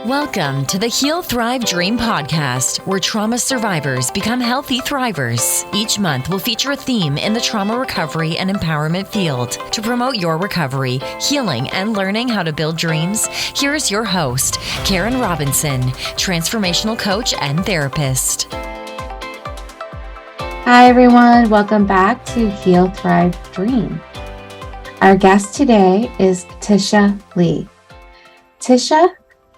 Welcome to the Heal, Thrive, Dream podcast, where trauma survivors become healthy thrivers. Each month, we'll feature a theme in the trauma recovery and empowerment field. To promote your recovery, healing, and learning how to build dreams, here's your host, Karen Robinson, transformational coach and therapist. Hi, everyone. Welcome back to Heal, Thrive, Dream. Our guest today is Tish Lee. Tish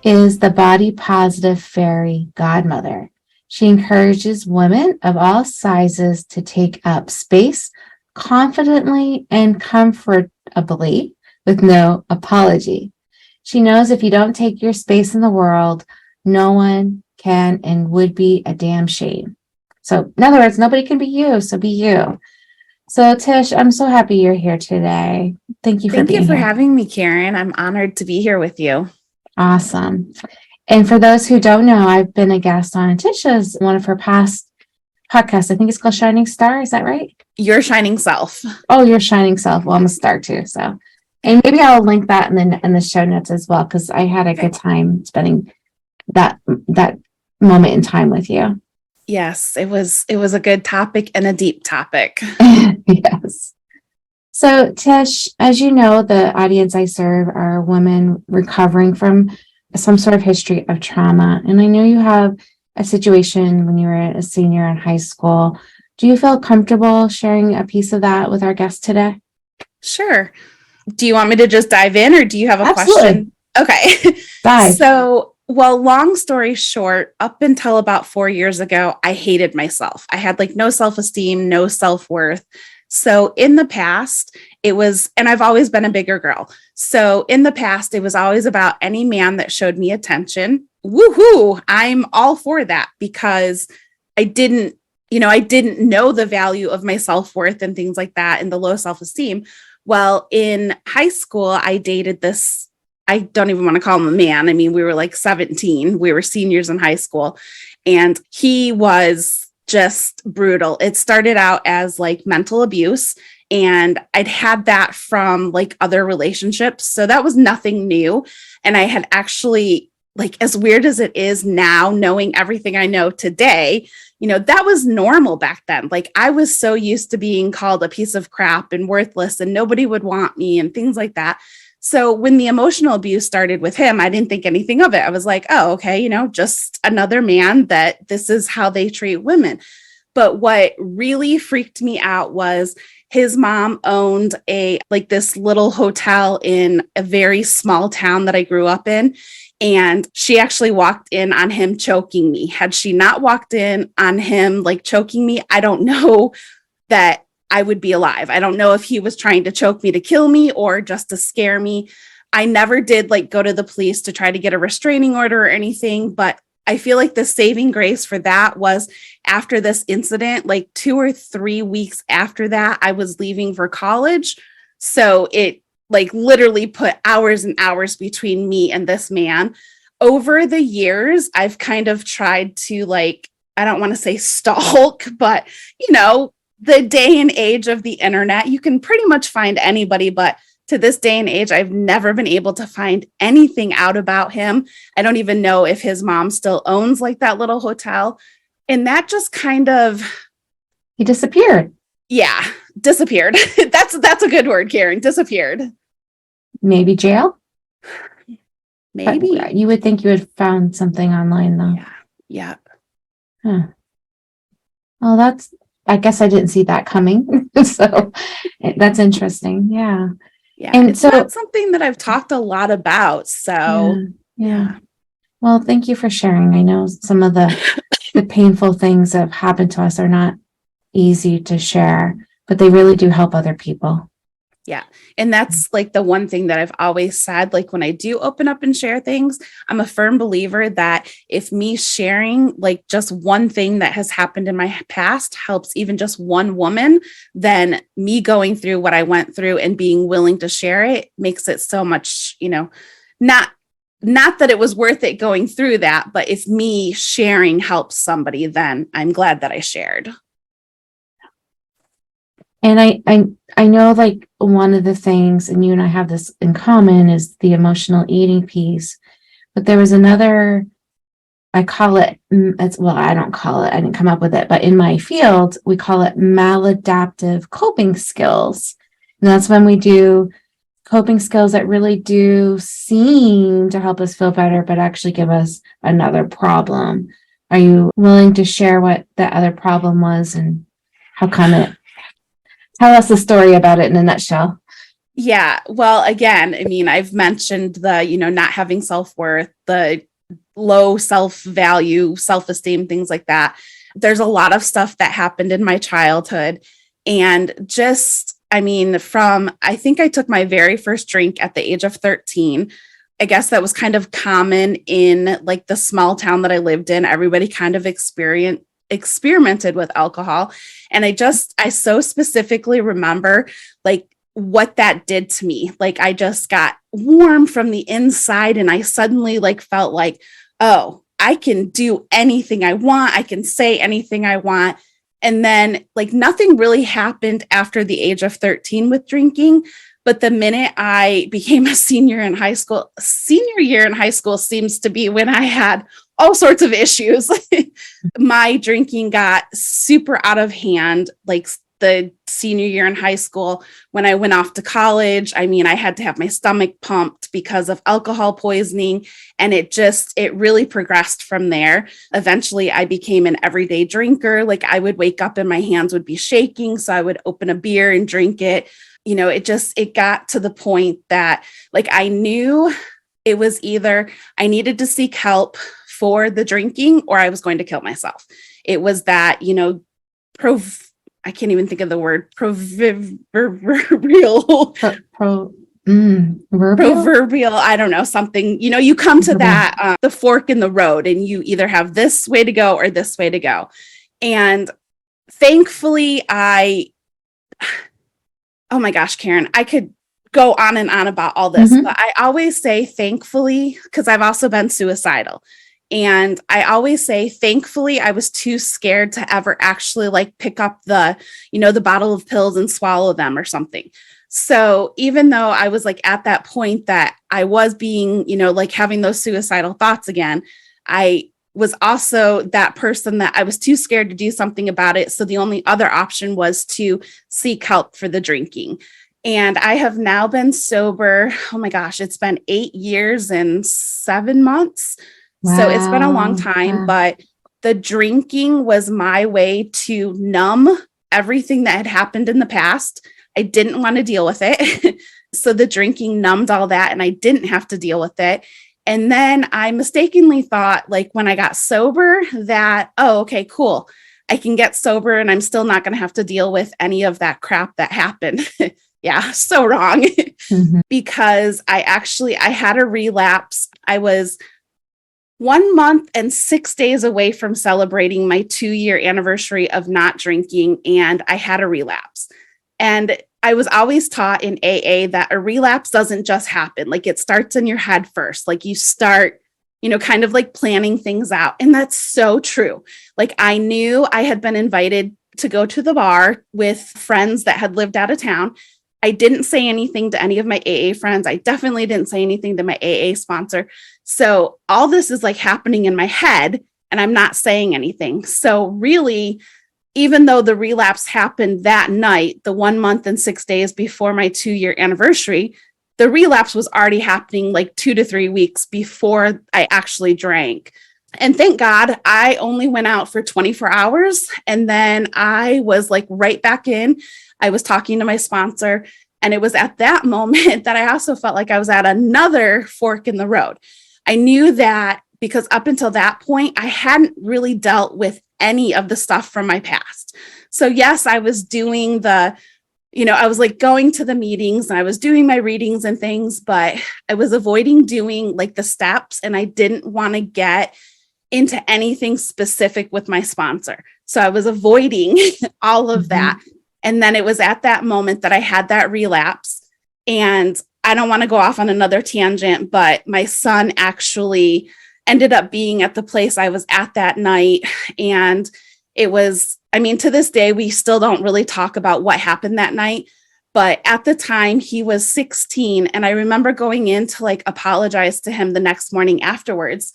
is the Body Positive Fairy Godmother. She encourages women of all sizes to take up space confidently and comfortably with no apology. She knows if you don't take your space in the world, no one can and would be a damn shame. So in other words, nobody can be you, so be you. So Tish, I'm so happy you're here today. Thank you for being here. Thank you for having me, Karen. I'm honored to be here with you. Awesome. And for those who don't know, I've been a guest on Tish's, one of her past podcasts. I think it's called Shining Star. Is that right? Your Shining Self. Oh, Your Shining Self. Well, I'm a star too. So, and maybe I'll link that in the show notes as well, because I had a good time spending that moment in time with you. Yes, it was a good topic and a deep topic. Yes. So, Tish, as you know, the audience I serve are women recovering from some sort of history of trauma. And I know you have a situation when you were a senior in high school. Do you feel comfortable sharing a piece of that with our guest today? Sure. Do you want me to just dive in, or do you have a question? Okay. Dive. So, well, long story short, up until about 4 years ago, I hated myself. I had no self-esteem, no self-worth. So in the past, it was, and I've always been a bigger girl. So in the past, it was always about any man that showed me attention. Woohoo! I'm all for that, because I didn't know the value of my self-worth and things like that, and the low self-esteem. Well, in high school, I dated this, I don't even want to call him a man. I mean, we were 17. We were seniors in high school, and he was just brutal. It started out as mental abuse, and I'd had that from other relationships. So that was nothing new. And I had actually, as weird as it is now, knowing everything I know today, that was normal back then. I was so used to being called a piece of crap and worthless, and nobody would want me and things like that. So when the emotional abuse started with him, I didn't think anything of it. I was like, oh, okay, just another man, that this is how they treat women. But what really freaked me out was his mom owned this little hotel in a very small town that I grew up in. And she actually walked in on him choking me. Had she not walked in on him choking me, I don't know that I would be alive. I don't know if he was trying to choke me to kill me or just to scare me. I never did go to the police to try to get a restraining order or anything, but I feel the saving grace for that was after this incident, 2 or 3 weeks after that, I was leaving for college. So it literally put hours and hours between me and this man. Over the years, I've kind of tried to I don't want to say stalk, but the day and age of the internet, you can pretty much find anybody, but to this day and age, I've never been able to find anything out about him. I don't even know if his mom still owns that little hotel. And that just kind of... He disappeared. Yeah, disappeared. That's a good word, Karen. Disappeared. Maybe jail? Maybe. But you would think you would found something online, though. Yeah. Huh. Well, I guess I didn't see that coming. So that's interesting. Yeah. Yeah. And it's not something that I've talked a lot about. So yeah. Well, thank you for sharing. I know some of the painful things that have happened to us are not easy to share, but they really do help other people. Yeah. And that's the one thing that I've always said, when I do open up and share things, I'm a firm believer that if me sharing just one thing that has happened in my past helps even just one woman, then me going through what I went through and being willing to share it makes it so much, not that it was worth it going through that, but if me sharing helps somebody, then I'm glad that I shared. And I know one of the things, and you and I have this in common, is the emotional eating piece. but there was another, I call it, I don't call it, I didn't come up with it, but in my field, we call it maladaptive coping skills. And that's when we do coping skills that really do seem to help us feel better, but actually give us another problem. Are you willing to share what that other problem was and how come it? Tell us the story about it in a nutshell. Yeah. Well, again, I mean, I've mentioned the, not having self-worth, the low self-value, self-esteem, things like that. There's a lot of stuff that happened in my childhood. And I think I took my very first drink at the age of 13. I guess that was kind of common in like the small town that I lived in. Everybody kind of experimented with alcohol. And I so specifically remember like what that did to me. Like I just got warm from the inside and I suddenly like felt like, oh, I can do anything I want. I can say anything I want. And then like nothing really happened after the age of 13 with drinking. But the minute I became a senior year in high school seems to be when I had all sorts of issues. My drinking got super out of hand, like the senior year in high school. When I went off to college, I had to have my stomach pumped because of alcohol poisoning. And it really progressed from there. Eventually, I became an everyday drinker. Like I would wake up and my hands would be shaking. So I would open a beer and drink it. It got to the point that like I knew it was either I needed to seek help for the drinking or I was going to kill myself. It was that, I can't even think of the word proverbial. Proverbial. I don't know, something, you come to that, the fork in the road and you either have this way to go or this way to go. And thankfully oh my gosh, Karen, I could go on and on about all this, but I always say thankfully, because I've also been suicidal. And I always say, thankfully, I was too scared to ever actually like pick up the bottle of pills and swallow them or something. So even though I was like at that point that I was being, like having those suicidal thoughts again, I was also that person that I was too scared to do something about it. So the only other option was to seek help for the drinking. And I have now been sober. Oh my gosh, it's been 8 years and 7 months. Wow. So it's been a long time, but the drinking was my way to numb everything that had happened in the past. I didn't want to deal with it. So the drinking numbed all that and I didn't have to deal with it. And then I mistakenly thought, like when I got sober, that, oh, okay, cool. I can get sober and I'm still not going to have to deal with any of that crap that happened. Yeah, so wrong. Because I had a relapse. I was 1 month and 6 days away from celebrating my 2-year anniversary of not drinking, and I had a relapse. And I was always taught in AA that a relapse doesn't just happen. Like it starts in your head first. Like you start, kind of like planning things out. And that's so true. Like I knew I had been invited to go to the bar with friends that had lived out of town. I didn't say anything to any of my AA friends. I definitely didn't say anything to my AA sponsor. So all this is like happening in my head and I'm not saying anything. So really, even though the relapse happened that night, the 1 month and 6 days before my 2-year anniversary, the relapse was already happening like 2 to 3 weeks before I actually drank. And thank God I only went out for 24 hours. And then I was like right back in. I was talking to my sponsor. And it was at that moment that I also felt like I was at another fork in the road. I knew that because up until that point, I hadn't really dealt with any of the stuff from my past. So yes, I was doing I was like going to the meetings and I was doing my readings and things, but I was avoiding doing like the steps and I didn't want to get into anything specific with my sponsor. So I was avoiding all of that. And then it was at that moment that I had that relapse. And I don't want to go off on another tangent, but my son actually ended up being at the place I was at that night. And it was, to this day, we still don't really talk about what happened that night. But at the time he was 16. And I remember going in to like apologize to him the next morning afterwards,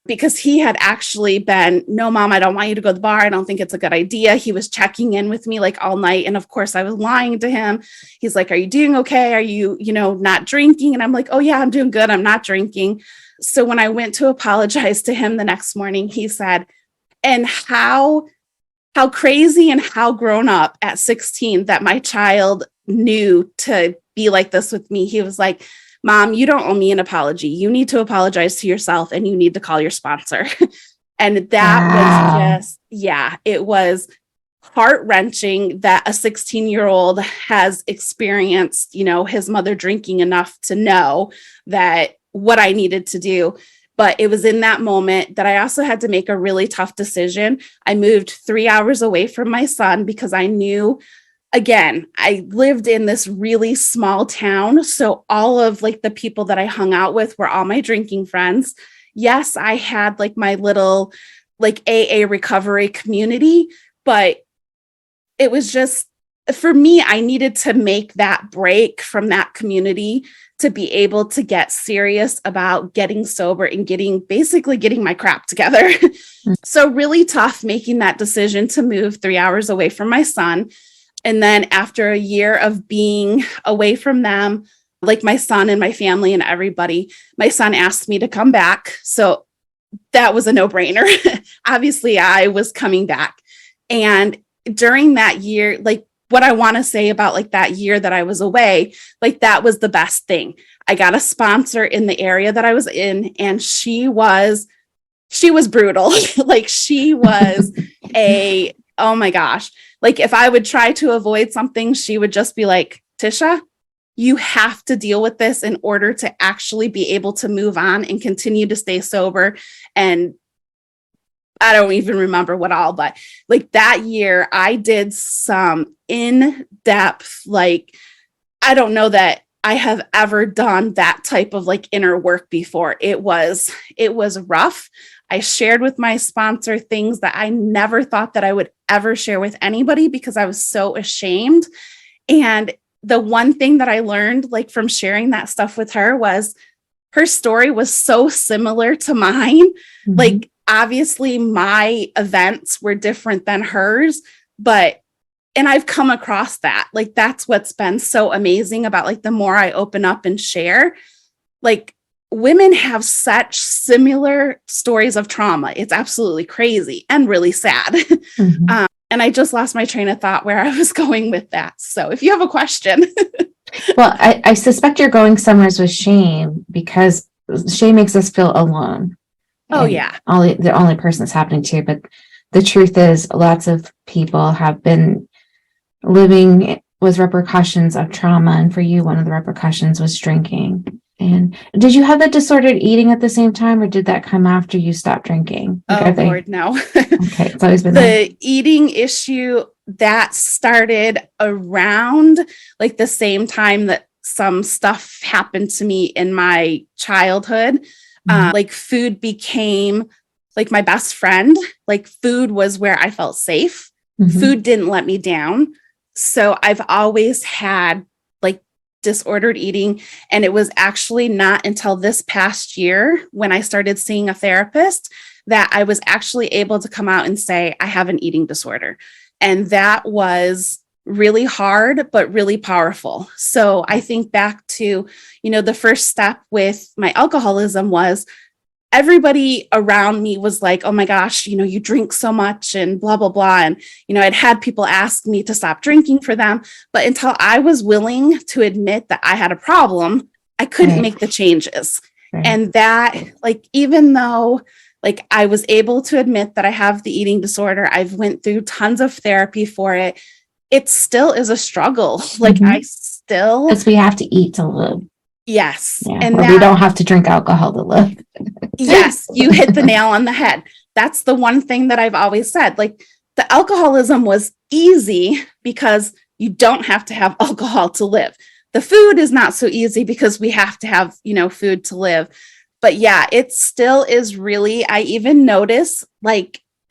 because he had actually been, no, mom, I don't want you to go to the bar. I don't think it's a good idea. He was checking in with me like all night. And of course I was lying to him. He's like, are you doing okay? Are you, not drinking? And I'm like, oh yeah, I'm doing good. I'm not drinking. So when I went to apologize to him the next morning, he said, and how crazy and how grown up at 16 that my child knew to be like this with me. He was like, Mom, you don't owe me an apology. You need to apologize to yourself and you need to call your sponsor. And that was just, it was heart-wrenching that a 16-year-old has experienced, his mother drinking enough to know that what I needed to do. But it was in that moment that I also had to make a really tough decision. I moved 3 hours away from my son because I knew, again, I lived in this really small town. So all of like the people that I hung out with were all my drinking friends. Yes, I had like my little like AA recovery community, but it was just, for me, I needed to make that break from that community to be able to get serious about getting sober and getting my crap together. So really tough making that decision to move 3 hours away from my son. And then after a year of being away from them, like my son and my family and everybody, my son asked me to come back. So that was a no-brainer. Obviously, I was coming back. And during that year, like what I want to say about like that year that I was away, like that was the best thing. I got a sponsor in the area that I was in, and she was brutal. Like she was oh my gosh. Like if I would try to avoid something, she would just be like, Tisha, you have to deal with this in order to actually be able to move on and continue to stay sober. And I don't even remember what all, but like that year I did some in-depth, like, I don't know that I have ever done that type of like inner work before. It was rough. I shared with my sponsor things that I never thought that I would ever share with anybody because I was so ashamed. And the one thing that I learned like from sharing that stuff with her was her story was so similar to mine. Mm-hmm. Like obviously my events were different than hers, and I've come across that. Like that's what's been so amazing about like the more I open up and share, like women have such similar stories of trauma. It's absolutely crazy and really sad. Mm-hmm. And I just lost my train of thought where I was going with that. So if you have a question. Well, I suspect you're going somewhere with shame because shame makes us feel alone. Oh, yeah. The only person it's happening to. But the truth is lots of people have been living with repercussions of trauma. And for you, one of the repercussions was drinking. And did you have the disordered eating at the same time, or did that come after you stopped drinking? Like, Lord, no. Okay, it's always been the eating issue that started around like the same time that some stuff happened to me in my childhood. Mm-hmm. Like food became like my best friend. Like food was where I felt safe. Mm-hmm. Food didn't let me down. So I've always had disordered eating. And it was actually not until this past year when I started seeing a therapist that I was actually able to come out and say, I have an eating disorder. And that was really hard, but really powerful. So I think back to, the first step with my alcoholism was everybody around me was like, oh my gosh, you drink so much and blah, blah, blah. And, I'd had people ask me to stop drinking for them. But until I was willing to admit that I had a problem, I couldn't make the changes. Right. And that, even though I was able to admit that I have the eating disorder, I've went through tons of therapy for it. It still is a struggle. Because we have to eat to live. Yes. Yeah, and we don't have to drink alcohol to live. Yes, you hit the nail on the head. That's the one thing that I've always said. The alcoholism was easy because you don't have to have alcohol to live. The food is not so easy because we have to have, food to live. But yeah, it still is really, I even notice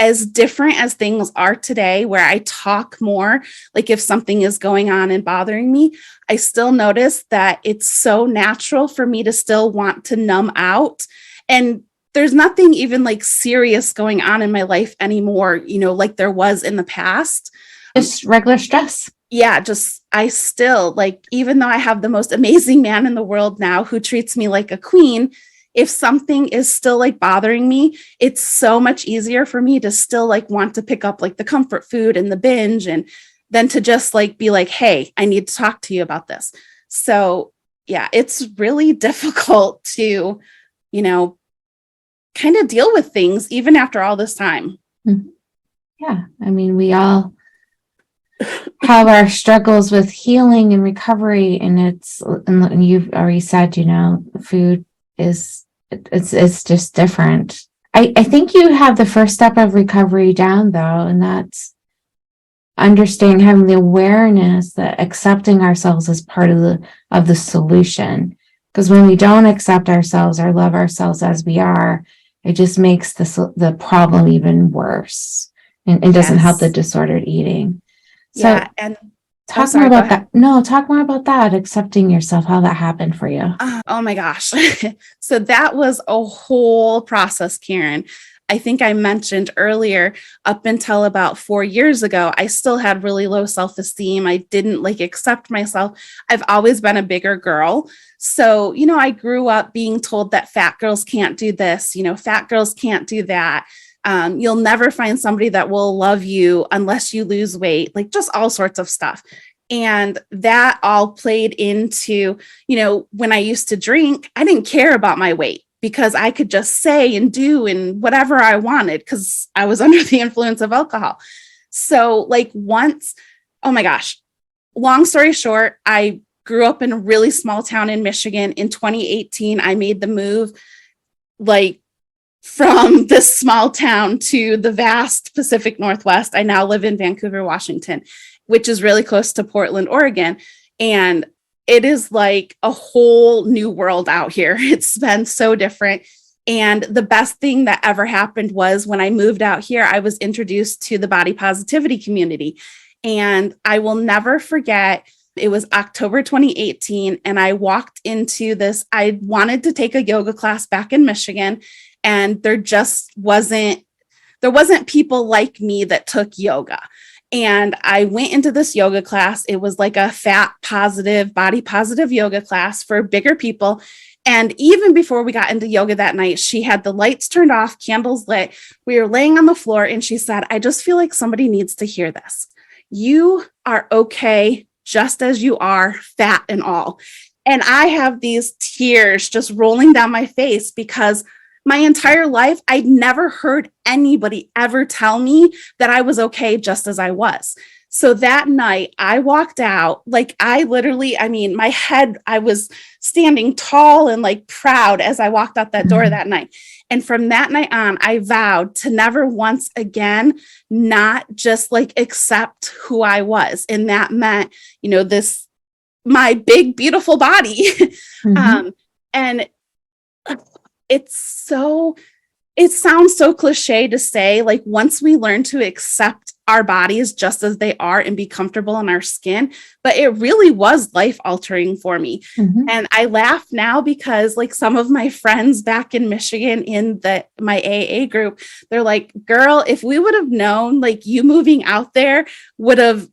as different as things are today, where I talk more, like if something is going on and bothering me, I still notice that it's so natural for me to still want to numb out. And there's nothing even like serious going on in my life anymore, like there was in the past. Just regular stress. Yeah, just I still like, even though I have the most amazing man in the world now who treats me like a queen, if something is still like bothering me, it's so much easier for me to still like want to pick up like the comfort food and the binge, and then to just like be like, hey, I need to talk to you about this. So yeah, it's really difficult to, kind of deal with things even after all this time. Yeah. I mean, we all have our struggles with healing and recovery, and you've already said, food it's just different. I think you have the first step of recovery down though, and that's understanding, having the awareness that accepting ourselves is part of the solution. Because when we don't accept ourselves or love ourselves as we are, it just makes the problem even worse, and it doesn't help the disordered eating. So yeah, and talk more about that. No, talk more about that, accepting yourself, how that happened for you. Oh my gosh. So that was a whole process, Karen. I think I mentioned earlier, up until about 4 years ago, I still had really low self-esteem. I didn't like accept myself. I've always been a bigger girl. So, I grew up being told that fat girls can't do this, fat girls can't do that. You'll never find somebody that will love you unless you lose weight, like just all sorts of stuff. And that all played into, when I used to drink, I didn't care about my weight because I could just say and do and whatever I wanted because I was under the influence of alcohol. So like once, oh my gosh, long story short, I grew up in a really small town in Michigan. In 2018, I made the move like from this small town to the vast Pacific Northwest. I now live in Vancouver, Washington, which is really close to Portland, Oregon. And it is like a whole new world out here. It's been so different. And the best thing that ever happened was when I moved out here, I was introduced to the body positivity community. And I will never forget, it was October 2018. And I walked into this, I wanted to take a yoga class back in Michigan. And there wasn't people like me that took yoga. And I went into this yoga class. It was like a fat positive, body positive yoga class for bigger people. And even before we got into yoga that night, she had the lights turned off, candles lit. We were laying on the floor and she said, I just feel like somebody needs to hear this. You are okay just as you are, fat and all. And I have these tears just rolling down my face because my entire life, I'd never heard anybody ever tell me that I was okay just as I was. So that night I walked out, like my head, I was standing tall and like proud as I walked out that door that night. And from that night on, I vowed to never once again, not just like accept who I was. And that meant, my big, beautiful body. And it sounds so cliche to say, like once we learn to accept our bodies just as they are and be comfortable in our skin, but it really was life altering for me. And I laugh now because like some of my friends back in Michigan in my AA group, they're like, girl, if we would have known, like you moving out there would have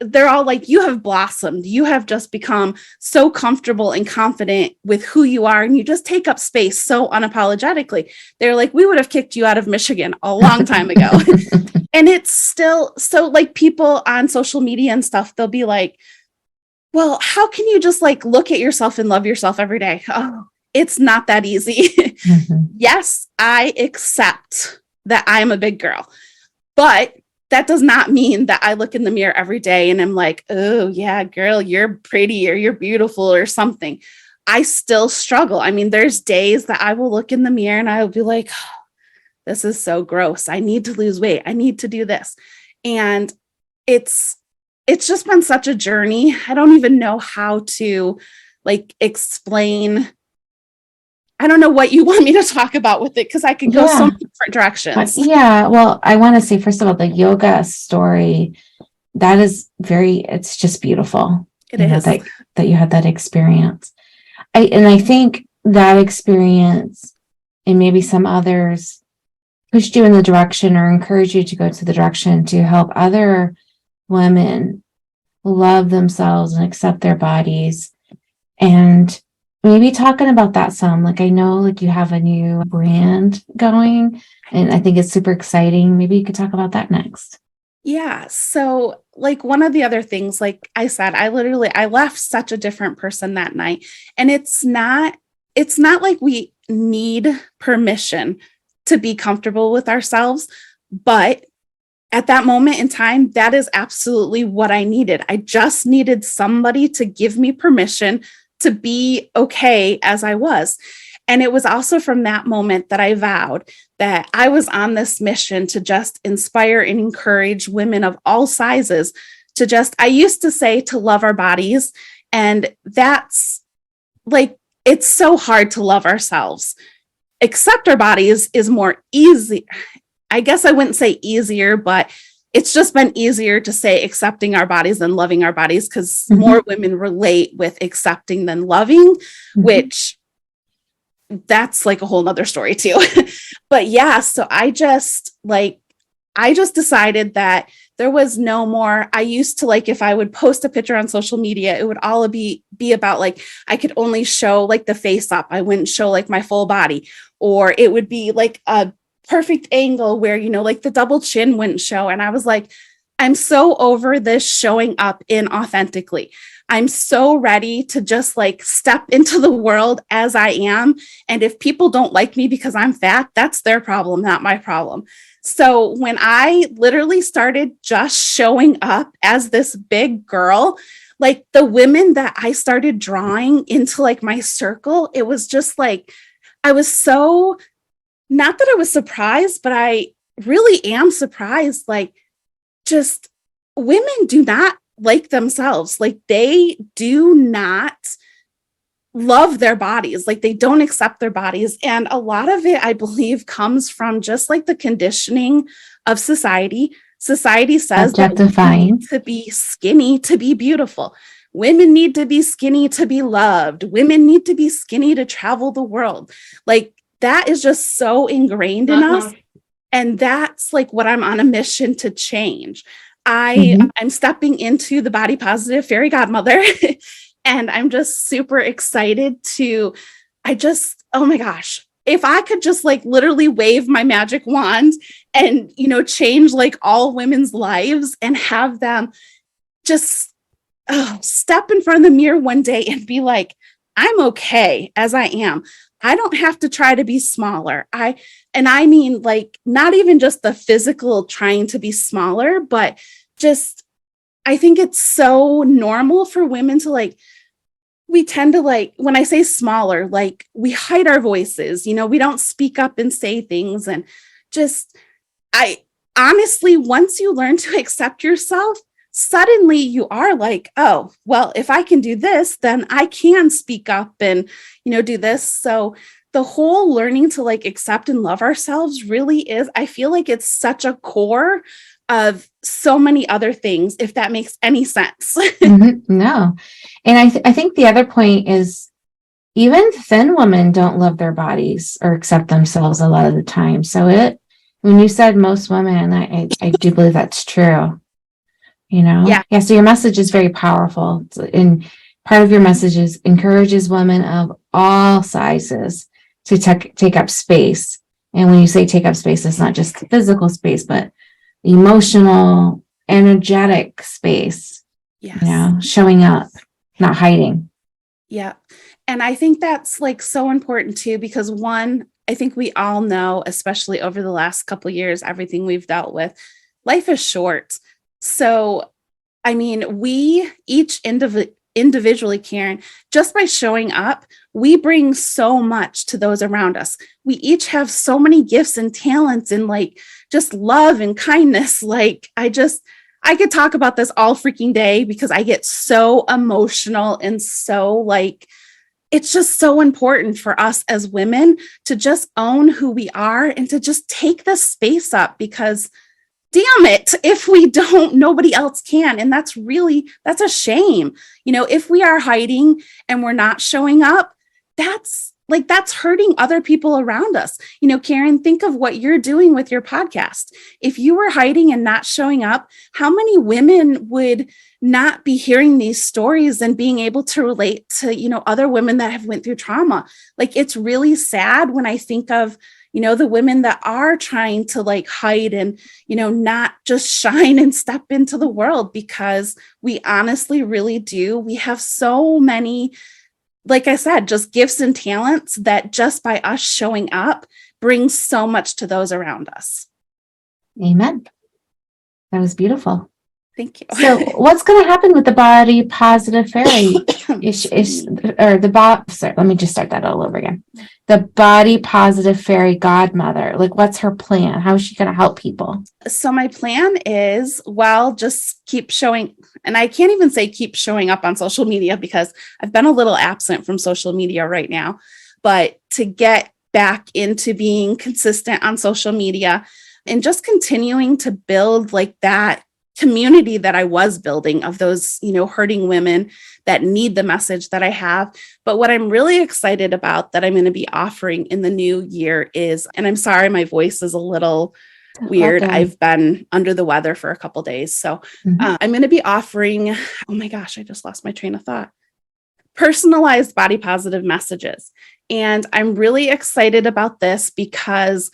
they're all like, you have blossomed. You have just become so comfortable and confident with who you are. And you just take up space so unapologetically. They're like, we would have kicked you out of Michigan a long time ago. And it's still so like people on social media and stuff, they'll be like, well, how can you just like look at yourself and love yourself every day? Oh, it's not that easy. Yes, I accept that I'm a big girl, but that does not mean that I look in the mirror every day and I'm like, oh yeah, girl, you're pretty or you're beautiful or something. I still struggle. I mean, there's days that I will look in the mirror and I will be like, oh, this is so gross. I need to lose weight. I need to do this. And it's just been such a journey. I don't even know how to like explain I don't know what you want me to talk about with it, because I could go so Yeah. many different directions. Yeah. Well, I want to say, first of all, the yoga story, that is it's just beautiful. It is. That you had that experience. I think that experience and maybe some others pushed you in the direction or encouraged you to go to the direction to help other women love themselves and accept their bodies. And maybe talking about that some, like, I know like you have a new brand going and I think it's super exciting. Maybe you could talk about that next. Yeah. So like one of the other things, like I said, I left such a different person that night. And it's not like we need permission to be comfortable with ourselves, but at that moment in time, that is absolutely what I needed. I just needed somebody to give me permission to be okay as I was. And it was also from that moment that I vowed that I was on this mission to just inspire and encourage women of all sizes to just, I used to say, to love our bodies. And that's like, it's so hard to love ourselves. Accept our bodies is more easy. I guess I wouldn't say easier, but it's just been easier to say accepting our bodies than loving our bodies, because more women relate with accepting than loving, which that's like a whole nother story too. But yeah, so I just decided that there was no more. I used to, like, if I would post a picture on social media, it would all be about like, I could only show like the face up. I wouldn't show like my full body, or it would be like a perfect angle where, you know, like the double chin wouldn't show. And I was like, I'm so over this showing up inauthentically. I'm so ready to just like step into the world as I am. And if people don't like me because I'm fat, that's their problem, not my problem. So when I literally started just showing up as this big girl, like the women that I started drawing into like my circle, it was just like, I was so, not that I was surprised, but I really am surprised. Like, just women do not like themselves. Like, they do not love their bodies. Like, they don't accept their bodies. And a lot of it, I believe, comes from just like the conditioning of society. Society says that women need to be skinny to be beautiful. Women need to be skinny to be loved. Women need to be skinny to travel the world. Like, that is just so ingrained in us. And that's like what I'm on a mission to change. I'm stepping into the Body Positive Fairy Godmother. And I'm just super excited to, oh my gosh, if I could just like literally wave my magic wand and, you know, change like all women's lives and have them just step in front of the mirror one day and be like, I'm okay as I am. I don't have to try to be smaller. I mean, like, not even just the physical trying to be smaller, but just, I think it's so normal for women to like, we tend to like, when I say smaller, like we hide our voices, you know, we don't speak up and say things. And just, I honestly, once you learn to accept yourself, suddenly you are like, oh, well, if I can do this, then I can speak up and, you know, do this. So the whole learning to like accept and love ourselves really is, I feel like it's such a core of so many other things, if that makes any sense. No. And I think the other point is, even thin women don't love their bodies or accept themselves a lot of the time. So when you said most women, I do believe that's true. You know? Yeah. So your message is very powerful. And part of your message is encourages women of all sizes to take up space. And when you say take up space, it's not just physical space, but emotional, energetic space. Yes. You know, showing up, not hiding. Yeah. And I think that's like so important too, because one, I think we all know, especially over the last couple of years, everything we've dealt with, life is short. So, I mean, we each individually, Karen, just by showing up, we bring so much to those around us. We each have so many gifts and talents and like just love and kindness. Like, I could talk about this all freaking day because I get so emotional and so like, it's just so important for us as women to just own who we are and to just take this space up, because damn it, if we don't, nobody else can. And that's a shame. If we are hiding and we're not showing up, that's hurting other people around us. Karen, think of what you're doing with your podcast. If you were hiding and not showing up, how many women would not be hearing these stories and being able to relate to, other women that have went through trauma? It's really sad when I think of, the women that are trying to hide and, not just shine and step into the world, because we honestly really do. We have so many, like I said, just gifts and talents that just by us showing up brings so much to those around us. Amen. That was beautiful. Thank you. So what's going to happen with the Body Positive Fairy? Let me just start that all over again. The Body Positive Fairy Godmother. What's her plan? How is she going to help people? So my plan is, just keep showing, and I can't even say keep showing up on social media because I've been a little absent from social media right now, but to get back into being consistent on social media and just continuing to build that community that I was building of those, hurting women that need the message that I have. But what I'm really excited about that I'm going to be offering in the new year is, and I'm sorry, my voice is a little weird. Okay. I've been under the weather for a couple of days. So I'm going to be offering, oh my gosh, I just lost my train of thought. Personalized body positive messages. And I'm really excited about this because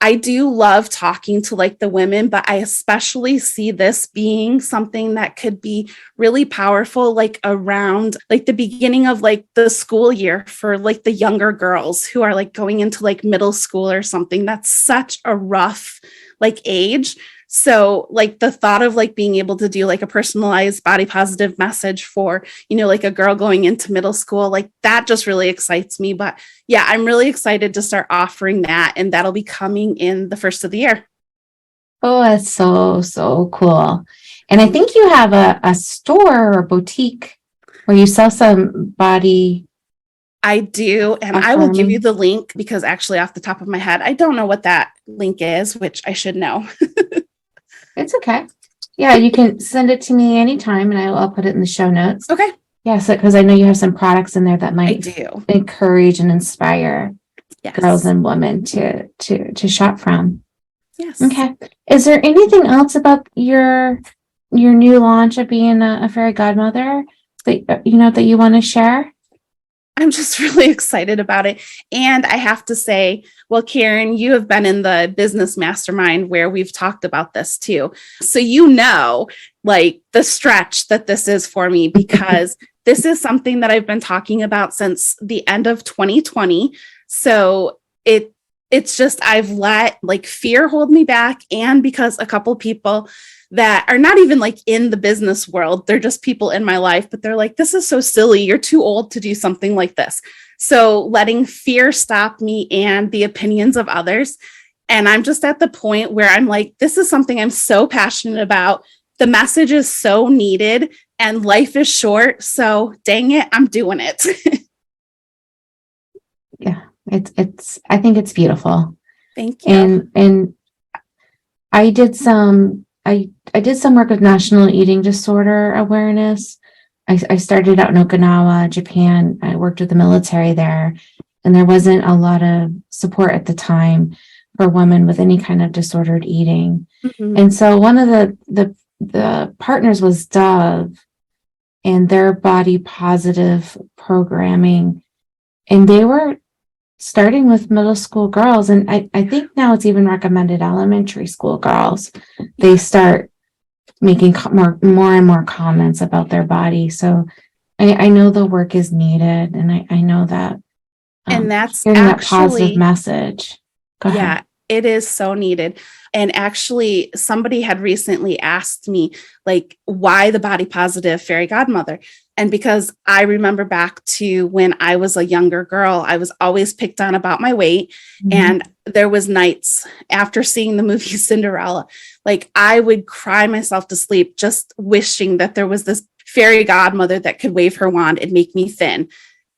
I do love talking to the women, but I especially see this being something that could be really powerful, around the beginning of the school year for the younger girls who are going into middle school or something. That's such a rough age. So the thought of being able to do a personalized body positive message for, a girl going into middle school, that just really excites me. But yeah, I'm really excited to start offering that, and that'll be coming in the first of the year. Oh, that's so cool. And I think you have a store or boutique where you sell some body. I do. And I will give you the link because actually off the top of my head, I don't know what that link is, which I should know. It's okay. Yeah, you can send it to me anytime and I'll put it in the show notes. Okay. Yeah, so because I know you have some products in there that might encourage and inspire girls and women to shop from. Yes. Okay. Is there anything else about your new launch of being a fairy godmother that you want to share? I'm just really excited about it. And I have to say, well, Karen, you have been in the business mastermind where we've talked about this too. So the stretch that this is for me, because this is something that I've been talking about since the end of 2020. So it's just, I've let fear hold me back. And because a couple people that are not even in the business world, they're just people in my life, but they're this is so silly. You're too old to do something like this. So letting fear stop me and the opinions of others. And I'm just at the point where I'm this is something I'm so passionate about. The message is so needed and life is short. So dang it, I'm doing it. Yeah, I think it's beautiful. Thank you. And I did some work with national eating disorder awareness. I started out in Okinawa, Japan. I worked with the military there, and there wasn't a lot of support at the time for women with any kind of disordered eating. Mm-hmm. And so one of the partners was Dove and their body positive programming. And they were starting with middle school girls. And I think now it's even recommended elementary school girls. They start making more and more comments about their body. So I know the work is needed. And I know that. And that's hearing that positive message. Go ahead. Yeah, it is so needed. And actually, somebody had recently asked me, why the Body Positive Fairy Godmother? And because I remember back to when I was a younger girl, I was always picked on about my weight. Mm-hmm. And there was nights after seeing the movie Cinderella, I would cry myself to sleep just wishing that there was this fairy godmother that could wave her wand and make me thin.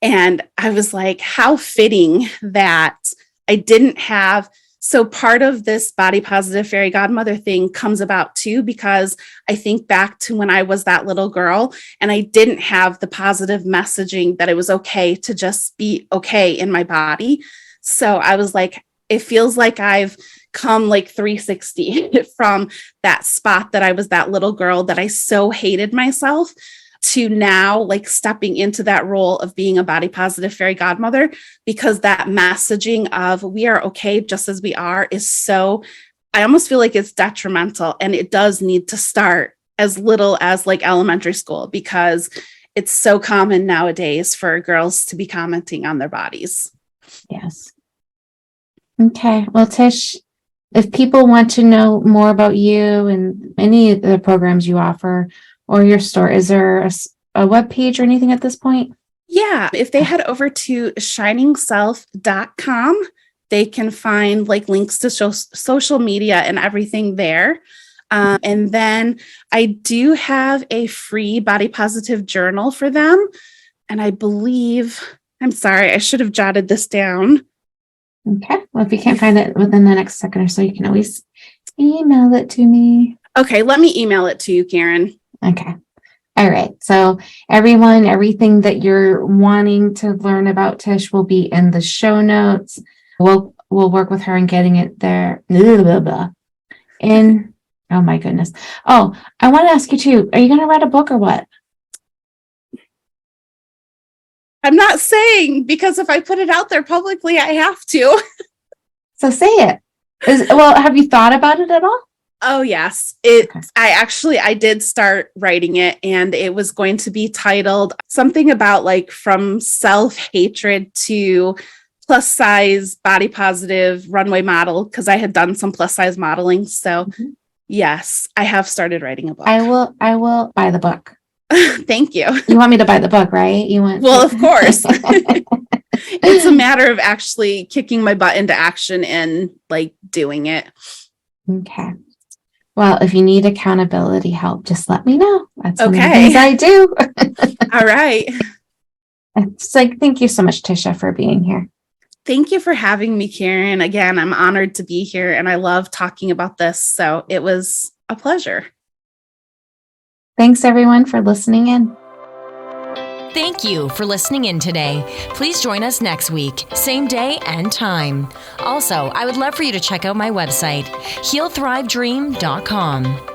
And I was like, how fitting that I didn't have. So part of this Body Positive Fairy Godmother thing comes about too, because I think back to when I was that little girl and I didn't have the positive messaging that it was okay to just be okay in my body. So I was like, it feels like I've come like 360 from that spot that I was that little girl that I so hated myself, to now like stepping into that role of being a body positive fairy godmother, because that messaging of we are okay just as we are is so, I almost feel like it's detrimental, and it does need to start as little as like elementary school, because it's so common nowadays for girls to be commenting on their bodies. Yes. Okay. Well, Tish, if people want to know more about you and any of the programs you offer or your store, is there a web page or anything at this point? Yeah. If they head over to shiningself.com, they can find like links to social media and everything there. And then I do have a free body positive journal for them. And I believe, I'm sorry, I should have jotted this down. Okay. Well, if you can't find it within the next second or so, you can always email it to me. Okay. Let me email it to you, Karen. Okay. All right. So everyone, everything that you're wanting to learn about Tish will be in the show notes. We'll work with her in getting it there. Blah, blah, blah. And oh my goodness. Oh, I want to ask you too, are you going to write a book or what? I'm not saying, because if I put it out there publicly, I have to. So say it. Well, have you thought about it at all? Oh, yes. Okay. I did start writing it, and it was going to be titled something about like from self-hatred to plus size body positive runway model, because I had done some plus size modeling. So yes, I have started writing a book. I will buy the book. Thank you. You want me to buy the book, right? Well, of course. It's a matter of actually kicking my butt into action and like doing it. Okay. Well, if you need accountability help, just let me know. That's one of the Okay. things I do. All right. It's like, thank you so much, Tisha, for being here. Thank you for having me, Karen. Again, I'm honored to be here, and I love talking about this. So it was a pleasure. Thanks, everyone, for listening in. Thank you for listening in today. Please join us next week, same day and time. Also, I would love for you to check out my website, healthrivedream.com.